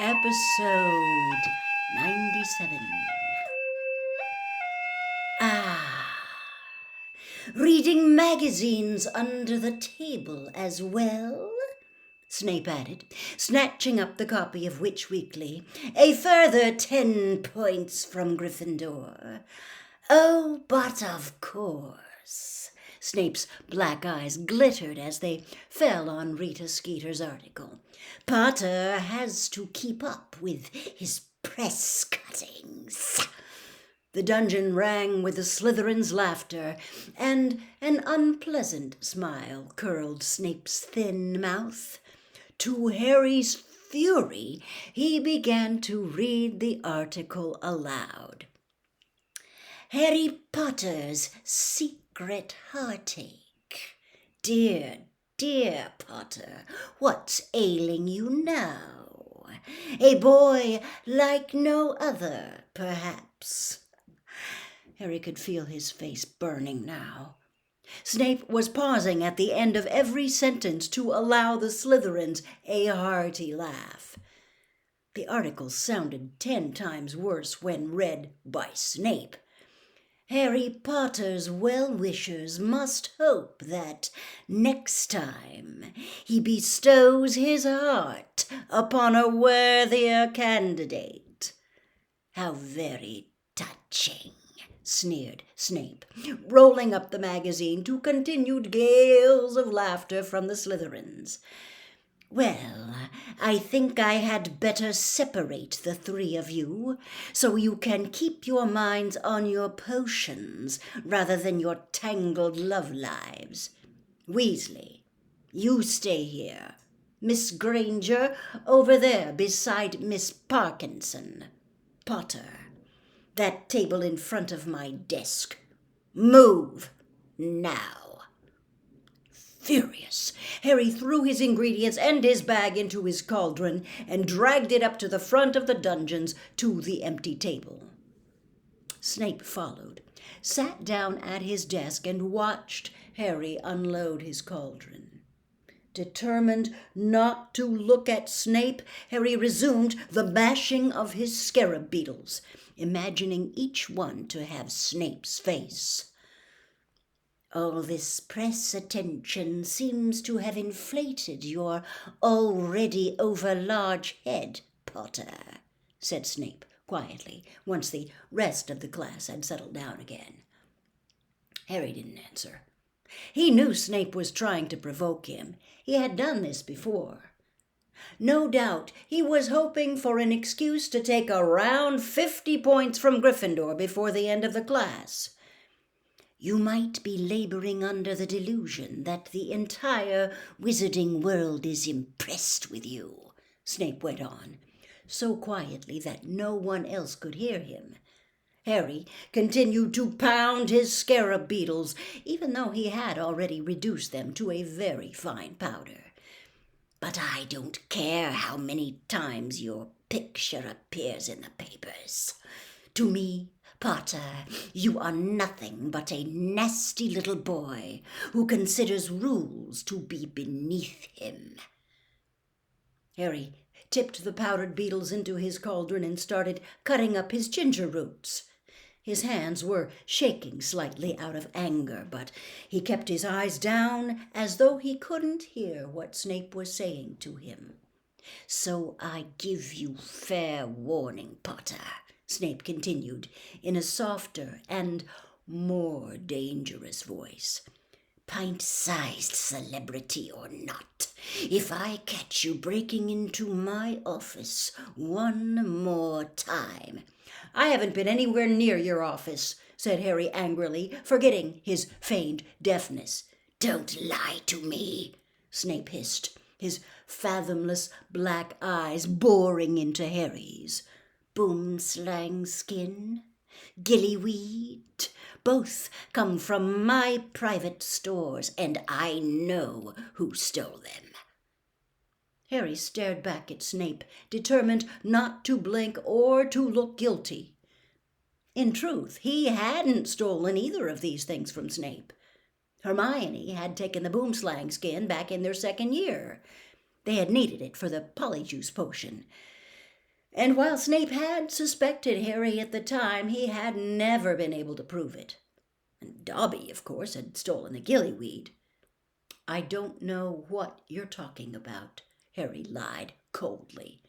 Episode 97. Reading magazines under the table as well? Snape added, snatching up the copy of Witch Weekly. A further 10 points from Gryffindor. Oh, but of course. Snape's black eyes glittered as they fell on Rita Skeeter's article. Potter has to keep up with his press cuttings. The dungeon rang with the Slytherin's laughter, and an unpleasant smile curled Snape's thin mouth. To Harry's fury, he began to read the article aloud. Harry Potter's secret heartache. Dear, dear Potter, what's ailing you now? A boy like no other, perhaps. Harry could feel his face burning now. Snape was pausing at the end of every sentence to allow the Slytherins a hearty laugh. The article sounded 10 times worse when read by Snape. Harry Potter's well-wishers must hope that next time he bestows his heart upon a worthier candidate. How very touching, sneered Snape, rolling up the magazine to continued gales of laughter from the Slytherins. Well, I think I had better separate the 3 of you, so you can keep your minds on your potions rather than your tangled love lives. Weasley, you stay here. Miss Granger, over there beside Miss Parkinson. Potter, that table in front of my desk. Move, now. Furious, Harry threw his ingredients and his bag into his cauldron and dragged it up to the front of the dungeons to the empty table. Snape followed, sat down at his desk and watched Harry unload his cauldron. Determined not to look at Snape, Harry resumed the mashing of his scarab beetles, imagining each one to have Snape's face. All this press attention seems to have inflated your already over-large head, Potter, said Snape quietly, once the rest of the class had settled down again. Harry didn't answer. He knew Snape was trying to provoke him. He had done this before. No doubt he was hoping for an excuse to take around 50 points from Gryffindor before the end of the class. You might be laboring under the delusion that the entire wizarding world is impressed with you, Snape went on, so quietly that no one else could hear him. Harry continued to pound his scarab beetles, even though he had already reduced them to a very fine powder. But I don't care how many times your picture appears in the papers. To me, Potter, you are nothing but a nasty little boy who considers rules to be beneath him. Harry tipped the powdered beetles into his cauldron and started cutting up his ginger roots. His hands were shaking slightly out of anger, but he kept his eyes down as though he couldn't hear what Snape was saying to him. So I give you fair warning, Potter, Snape continued in a softer and more dangerous voice. Pint-sized celebrity or not, if I catch you breaking into my office one more time. I haven't been anywhere near your office, said Harry angrily, forgetting his feigned deafness. Don't lie to me, Snape hissed, his fathomless black eyes boring into Harry's. Boomslang skin, gillyweed, both come from my private stores, and I know who stole them. Harry stared back at Snape, determined not to blink or to look guilty. In truth, he hadn't stolen either of these things from Snape. Hermione had taken the boomslang skin back in their second year. They had needed it for the polyjuice potion. And while Snape had suspected Harry at the time, he had never been able to prove it. And Dobby, of course, had stolen the gillyweed. "I don't know what you're talking about," Harry lied coldly.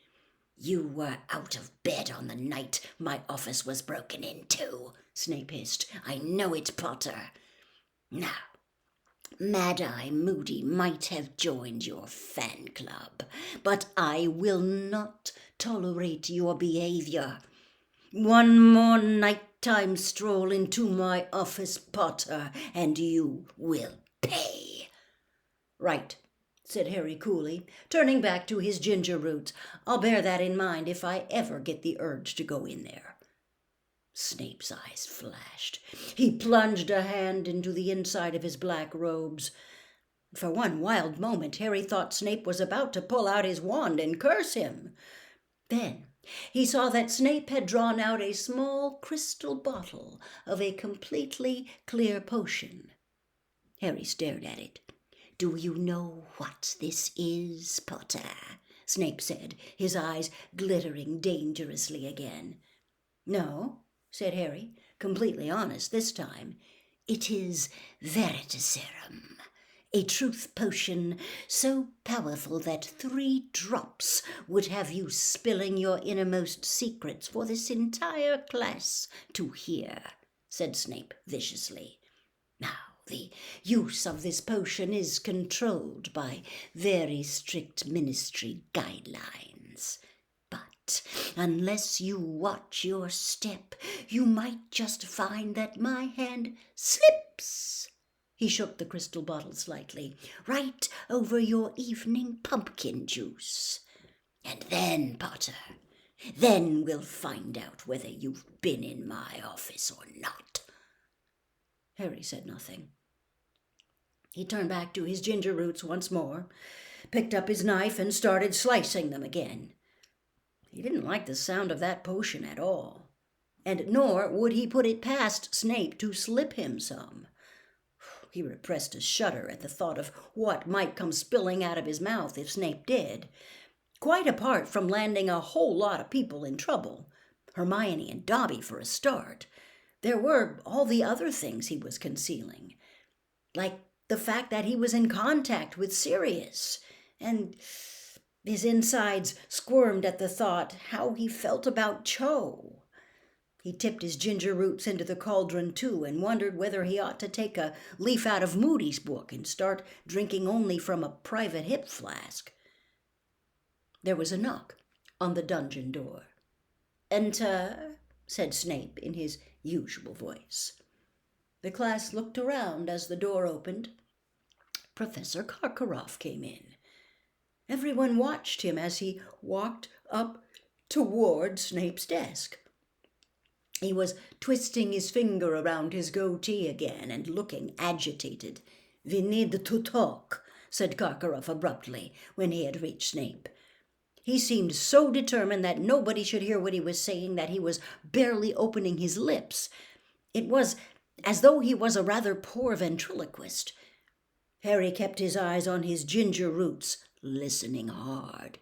"You were out of bed on the night my office was broken into," Snape hissed. "I know it, Potter. Now, Mad-Eye Moody might have joined your fan club, but I will not tolerate your behavior. One more nighttime stroll into my office, Potter, and you will pay." "Right," said Harry coolly, turning back to his ginger roots. "I'll bear that in mind if I ever get the urge to go in there." Snape's eyes flashed. He plunged a hand into the inside of his black robes. For one wild moment, Harry thought Snape was about to pull out his wand and curse him. Then he saw that Snape had drawn out a small crystal bottle of a completely clear potion. Harry stared at it. "Do you know what this is, Potter?" Snape said, his eyes glittering dangerously again. "No," said Harry, completely honest this time. "It is Veritaserum, a truth potion so powerful that 3 drops would have you spilling your innermost secrets for this entire class to hear," said Snape viciously. "Now, the use of this potion is controlled by very strict ministry guidelines. But unless you watch your step, you might just find that my hand slips." He shook the crystal bottle slightly, "right over your evening pumpkin juice. And then, Potter, then we'll find out whether you've been in my office or not." Harry said nothing. He turned back to his ginger roots once more, picked up his knife and started slicing them again. He didn't like the sound of that potion at all, and nor would he put it past Snape to slip him some. He repressed a shudder at the thought of what might come spilling out of his mouth if Snape did. Quite apart from landing a whole lot of people in trouble, Hermione and Dobby for a start, there were all the other things he was concealing, like the fact that he was in contact with Sirius, and his insides squirmed at the thought how he felt about Cho. He tipped his ginger roots into the cauldron too and wondered whether he ought to take a leaf out of Moody's book and start drinking only from a private hip flask. There was a knock on the dungeon door. "Enter," said Snape in his usual voice. The class looked around as the door opened. Professor Karkaroff came in. Everyone watched him as he walked up toward Snape's desk. He was twisting his finger around his goatee again and looking agitated. "We need to talk," said Karkaroff abruptly when he had reached Snape. He seemed so determined that nobody should hear what he was saying that he was barely opening his lips. It was as though he was a rather poor ventriloquist. Harry kept his eyes on his ginger roots, listening hard.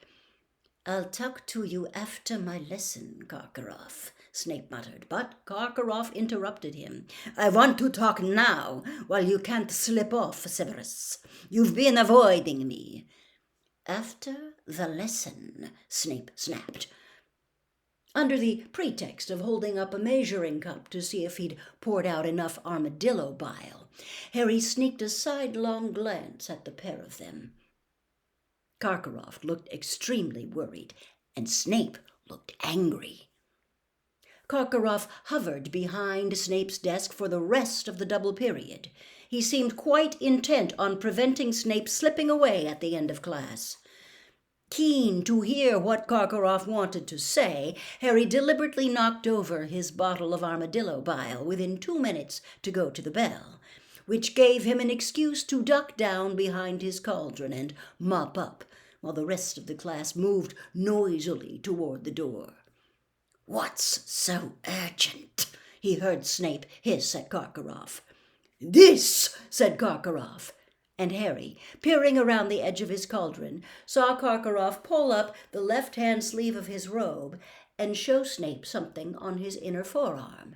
"I'll talk to you after my lesson, Karkaroff," Snape muttered, but Karkaroff interrupted him. "I want to talk now, while you can't slip off, Severus. You've been avoiding me." "After the lesson," Snape snapped. Under the pretext of holding up a measuring cup to see if he'd poured out enough armadillo bile, Harry sneaked a sidelong glance at the pair of them. Karkaroff looked extremely worried, and Snape looked angry. Karkaroff hovered behind Snape's desk for the rest of the double period. He seemed quite intent on preventing Snape slipping away at the end of class. Keen to hear what Karkaroff wanted to say, Harry deliberately knocked over his bottle of armadillo bile within 2 minutes to go to the bell, which gave him an excuse to duck down behind his cauldron and mop up, while the rest of the class moved noisily toward the door. "What's so urgent?" he heard Snape hiss at Karkaroff. "This," said Karkaroff. And Harry, peering around the edge of his cauldron, saw Karkaroff pull up the left-hand sleeve of his robe and show Snape something on his inner forearm.